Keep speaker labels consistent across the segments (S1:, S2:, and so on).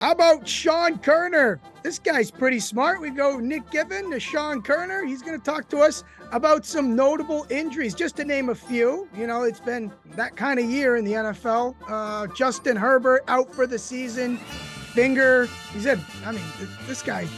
S1: How about Sean Kerner? This guy's pretty smart. We go Nick Given to Sean Kerner. He's going to talk to us about some notable injuries, just to name a few. You know, it's been that kind of year in the NFL. Justin Herbert out for the season. Finger. He said, I mean, this guy,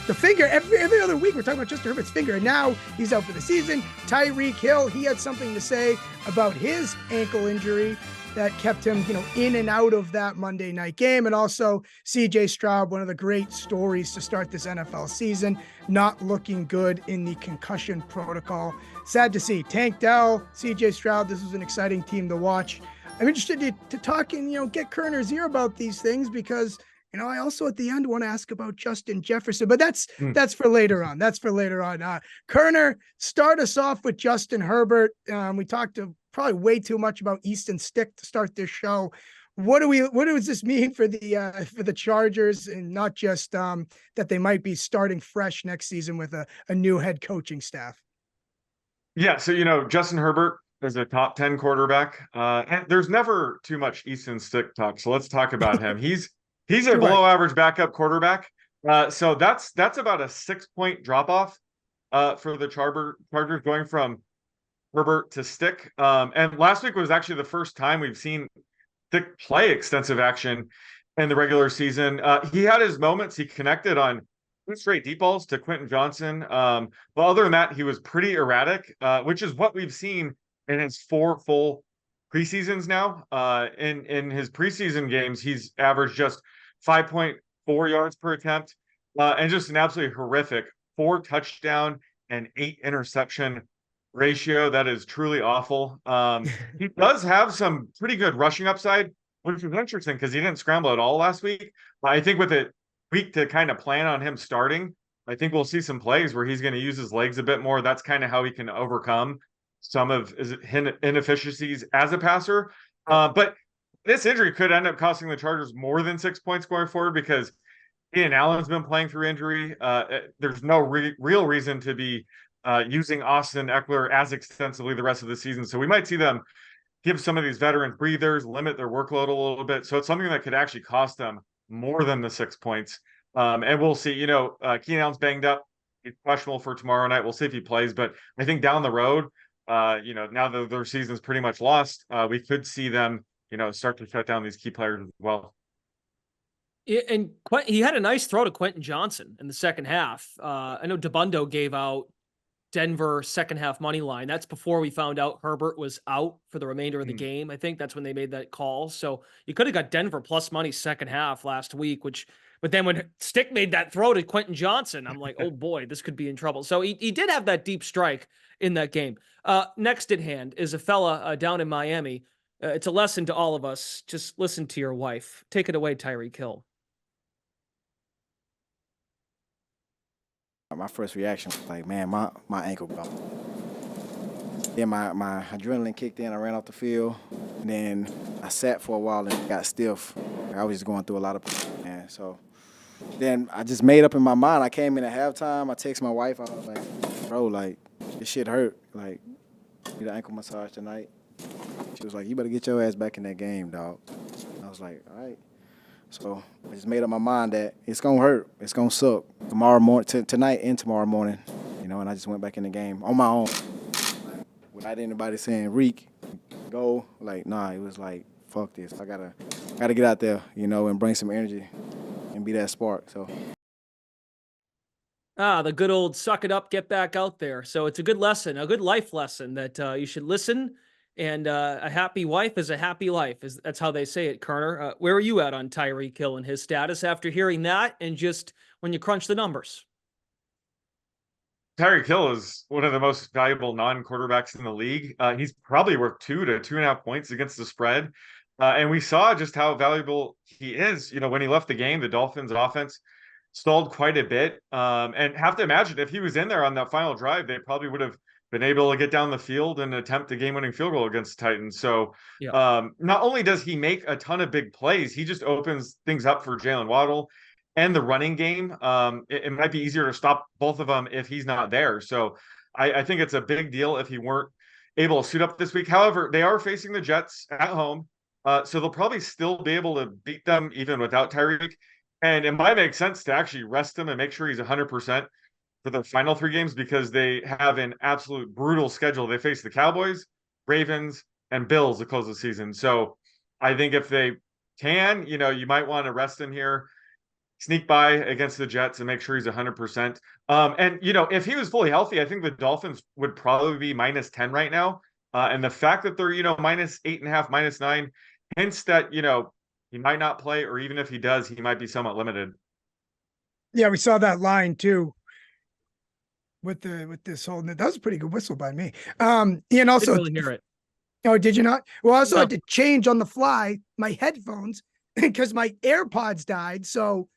S1: the finger, every other week we're talking about Justin Herbert's finger, and now he's out for the season. Tyreek Hill, he had something to say about his ankle injury that kept him, in and out of that Monday night game. And also CJ Stroud, one of the great stories to start this NFL season, not looking good in the concussion protocol. Sad to see. Tank Dell, CJ Stroud, this was an exciting team to watch. I'm interested to talk and, get Kerner's ear about these things because, I also at the end want to ask about Justin Jefferson, but that's for later on. That's for later on. Kerner, start us off with Justin Herbert. We talked probably way too much about Easton Stick to start this show. What does this mean for the Chargers, and not just that they might be starting fresh next season with a new head coaching staff?
S2: Yeah, so Justin Herbert is a top 10 quarterback, and there's never too much Easton Stick talk. So let's talk about him. He's a below average backup quarterback. So that's about a 6-point drop off for the Chargers going from Herbert to Stick. And last week was actually the first time we've seen Stick play extensive action in the regular season. He had his moments. He connected on 2 straight deep balls to Quentin Johnson. But other than that, he was pretty erratic, which is what we've seen in his 4 full preseasons now. In his preseason games, he's averaged just 5.4 yards per attempt, and just an absolutely horrific 4 touchdown and 8 interception ratio. That is truly awful. He does have some pretty good rushing upside, which was interesting because he didn't scramble at all last week. But I think with a week to kind of plan on him starting, I think we'll see some plays where he's going to use his legs a bit more. That's kind of how he can overcome some of his inefficiencies as a passer. But this injury could end up costing the Chargers more than 6 points going forward because Ian Allen's been playing through injury. There's no real reason to be using Austin Eckler as extensively the rest of the season. So we might see them give some of these veterans breathers, limit their workload a little bit. So it's something that could actually cost them more than the 6 points. And we'll see, Keenan Allen's banged up. He's questionable for tomorrow night. We'll see if he plays. But I think down the road, now that their season's pretty much lost, we could see them, start to shut down these key players as well.
S3: Yeah, and he had a nice throw to Quentin Johnson in the second half. I know DeBundo gave out Denver second half money line. That's before we found out Herbert was out for the remainder of the game. I think that's when they made that call. So you could have got Denver plus money second half last week, but then when Stick made that throw to Quentin Johnson, I'm like, oh boy, this could be in trouble. So he did have that deep strike in that game. Next at hand is a fella down in Miami. It's a lesson to all of us. Just listen to your wife. Take it away, Tyreek Hill.
S4: My first reaction was like, man, my ankle gone. Then my adrenaline kicked in. I ran off the field. And then I sat for a while and got stiff. I was just going through a lot of man. So then I just made up in my mind. I came in at halftime. I texted my wife. I was like, bro, like, this shit hurt. Like, need an ankle massage tonight. She was like, you better get your ass back in that game, dog. I was like, all right. So I just made up my mind that it's going to hurt. It's going to suck tomorrow morning, tonight and tomorrow morning, and I just went back in the game on my own. Without anybody saying, Reek, go. Like, nah, it was like, fuck this. I gotta get out there, and bring some energy and be that spark. So.
S3: The good old suck it up, get back out there. So it's a good lesson, a good life lesson that you should listen. And a happy wife is a happy life. That's how they say it, Kerner. Where are you at on Tyreek Hill and his status after hearing that and just when you crunch the numbers?
S2: Tyreek Hill is one of the most valuable non-quarterbacks in the league. He's probably worth 2 to 2.5 points against the spread. And we saw just how valuable he is. When he left the game, the Dolphins offense stalled quite a bit. And have to imagine if he was in there on that final drive, they probably would have been able to get down the field and attempt a game-winning field goal against the Titans. So not only does he make a ton of big plays, he just opens things up for Jalen Waddle and the running game. It might be easier to stop both of them if he's not there. So I think it's a big deal if he weren't able to suit up this week. However, they are facing the Jets at home. So they'll probably still be able to beat them even without Tyreek. And it might make sense to actually rest him and make sure he's 100% for the final 3 games, because they have an absolute brutal schedule. They face the Cowboys, Ravens, and Bills to close the season. So I think if they can, you might want to rest him here, sneak by against the Jets and make sure he's 100%. And, if he was fully healthy, I think the Dolphins would probably be -10 right now. And the fact that they're, -8.5, -9 hints that, he might not play, or even if he does, he might be somewhat limited.
S1: Yeah, we saw that line too with this whole, that was a pretty good whistle by me. And also
S3: Didn't really hear it.
S1: Oh, did you not? Well, I also
S3: No.
S1: had to change on the fly my headphones because my AirPods died. So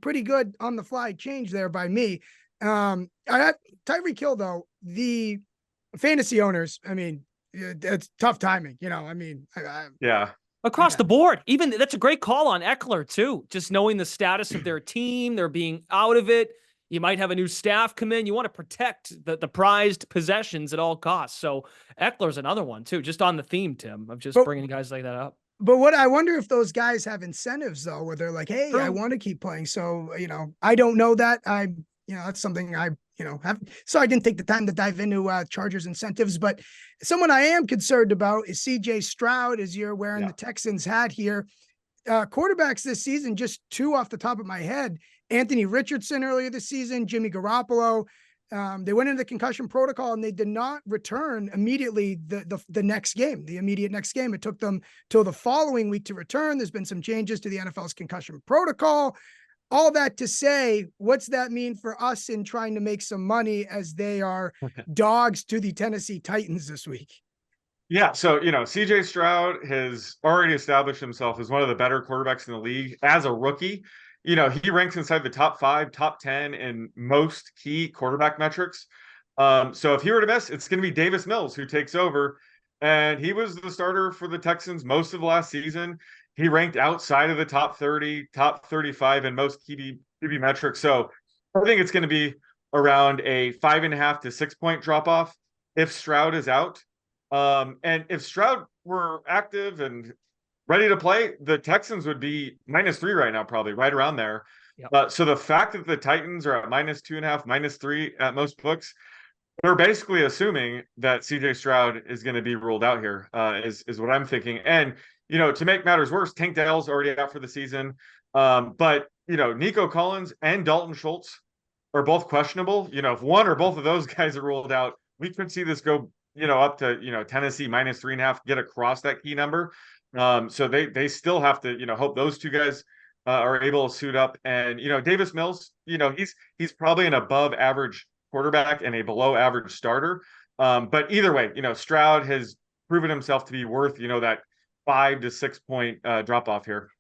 S1: pretty good on the fly change there by me. I had Tyreek Hill though, the fantasy owners, I mean, it's tough timing,
S2: Yeah.
S3: Across the board. Even that's a great call on Eckler too. Just knowing the status of their team, they're being out of it. You might have a new staff come in. You want to protect the prized possessions at all costs. So Eckler's another one too, just on the theme, Tim, of just bringing guys like that up.
S1: But what I wonder if those guys have incentives though, where they're like, hey, I
S3: True.
S1: want to keep playing. So, I don't know that. That's something I have. So I didn't take the time to dive into Chargers incentives, but someone I am concerned about is CJ Stroud, as you're wearing the Texans hat here. Quarterbacks this season, just 2 off the top of my head. Anthony Richardson earlier this season, Jimmy Garoppolo. They went into the concussion protocol and they did not return immediately the next game, the immediate next game. It took them till the following week to return. There's been some changes to the NFL's concussion protocol. All that to say, what's that mean for us in trying to make some money as they are dogs to the Tennessee Titans this week?
S2: Yeah, so, CJ Stroud has already established himself as one of the better quarterbacks in the league as a rookie. He ranks inside the top 5, top 10 in most key quarterback metrics. So if he were to miss, it's going to be Davis Mills who takes over. And he was the starter for the Texans most of the last season. He ranked outside of the top 30, top 35 in most QB metrics. So I think it's going to be around a 5.5 to 6 point drop off if Stroud is out. And if Stroud were active and ready to play, the Texans would be -3 right now, probably right around there. Yep. So the fact that the Titans are at -2.5, -3 at most books, they're basically assuming that CJ Stroud is going to be ruled out here, is what I'm thinking. And, to make matters worse, Tank Dell's already out for the season. But, Nico Collins and Dalton Schultz are both questionable. If one or both of those guys are ruled out, we could see this go, up to, Tennessee -3.5, get across that key number. So they still have to, hope those 2 guys are able to suit up. And, Davis Mills, he's probably an above average quarterback and a below average starter. But either way, Stroud has proven himself to be worth, that 5 to 6 point drop off here.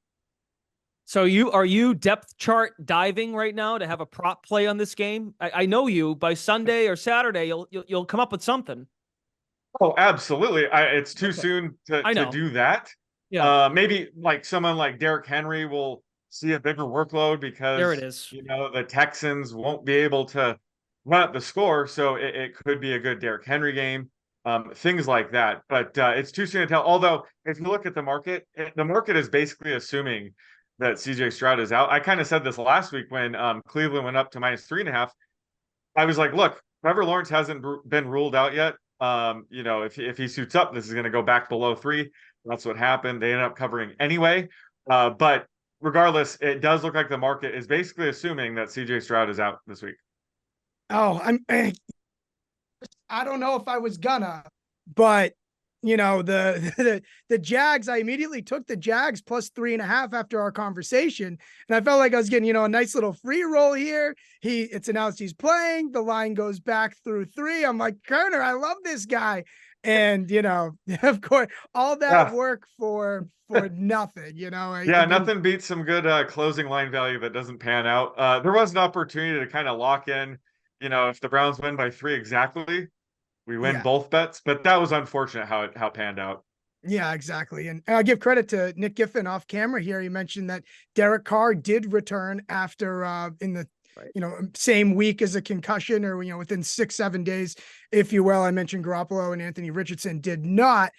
S3: So are you depth chart diving right now to have a prop play on this game? I know you by Sunday or Saturday, you'll come up with something.
S2: Oh, absolutely. It's too soon to do that.
S3: Yeah.
S2: Maybe like someone like Derrick Henry will see a bigger workload because
S3: there it is.
S2: The Texans won't be able to run up the score. So it could be a good Derrick Henry game, things like that. But it's too soon to tell. Although if you look at the market is basically assuming that CJ Stroud is out. I kind of said this last week when Cleveland went up to -3.5. I was like, look, Trevor Lawrence hasn't been ruled out yet. If he suits up, this is going to go back below 3. That's what happened. They ended up covering anyway. But regardless, it does look like the market is basically assuming that CJ Stroud is out this week.
S1: Oh, I don't know if I was gonna, but the Jags, I immediately took the Jags +3.5 after our conversation. And I felt like I was getting, a nice little free roll here. It's announced he's playing. The line goes back through 3. I'm like, Kerner, I love this guy. And, of course, all that work for nothing,
S2: Nothing beats some good closing line value that doesn't pan out. There was an opportunity to kind of lock in, if the Browns win by 3 exactly, we win both bets, but that was unfortunate how it panned out.
S1: Yeah, exactly. And I give credit to Nick Giffen off camera here. He mentioned that Derek Carr did return after in the same week as a concussion, or within 6-7 days, if you will. I mentioned Garoppolo and Anthony Richardson did not.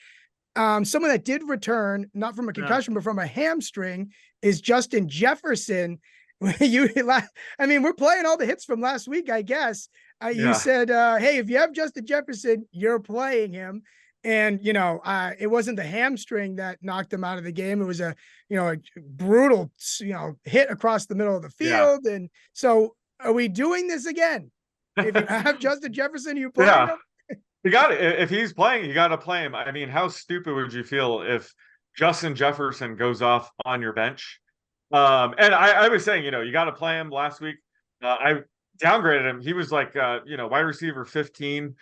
S1: Someone that did return, not from a concussion, but from a hamstring, is Justin Jefferson. I mean, we're playing all the hits from last week, I guess. You said, hey, if you have Justin Jefferson, you're playing him. And, it wasn't the hamstring that knocked him out of the game. It was a brutal, hit across the middle of the field. And so are we doing this again? If you have Justin Jefferson, you playing him?
S2: You got it. If he's playing, you got to play him. I mean, how stupid would you feel if Justin Jefferson goes off on your bench? And I was saying, you got to play him last week. I downgraded him. He was like, wide receiver 15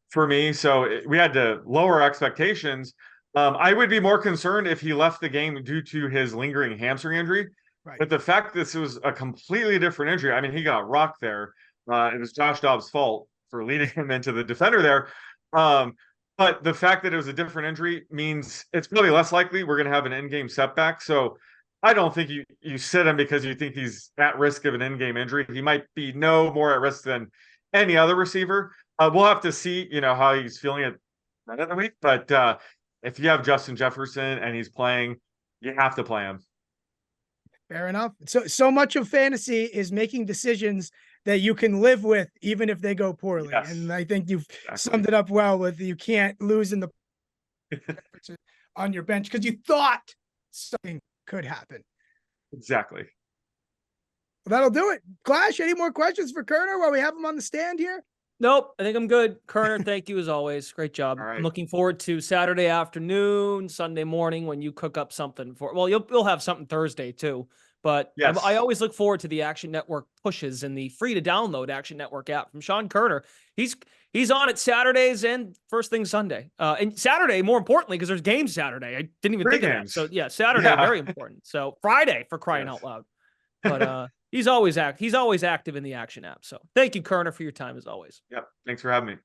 S2: for me. So we had to lower expectations. I would be more concerned if he left the game due to his lingering hamstring injury. Right. But the fact that this was a completely different injury, I mean, he got rocked there. It was Josh Dobbs' fault for leading him into the defender there. But the fact that it was a different injury means it's probably less likely we're going to have an in-game setback. So I don't think you sit him because you think he's at risk of an in-game injury. He might be no more at risk than any other receiver. We'll have to see, how he's feeling at the end of the week. But if you have Justin Jefferson and he's playing, you have to play him.
S1: Fair enough. So much of fantasy is making decisions that you can live with, even if they go poorly. Yes. And I think you've summed it up well with you can't lose in the on your bench because you thought something could happen.
S2: Exactly.
S1: Well, that'll do it. Clash, any more questions for Kerner while we have him on the stand here?
S3: Nope, I think I'm good. Kerner, thank you as always. Great job. Right. I'm looking forward to Saturday afternoon, Sunday morning when you cook up something for. Well, you'll have something Thursday too. But yes. I always look forward to the Action Network pushes and the free to download Action Network app from Sean Kerner. He's on it Saturdays and first thing Sunday. And Saturday, more importantly, because there's games Saturday. I didn't even think of that. So yeah, Saturday, very important. So Friday for crying out loud. But he's always active in the Action app. So thank you, Kerner, for your time as always.
S2: Yep. Thanks for having me.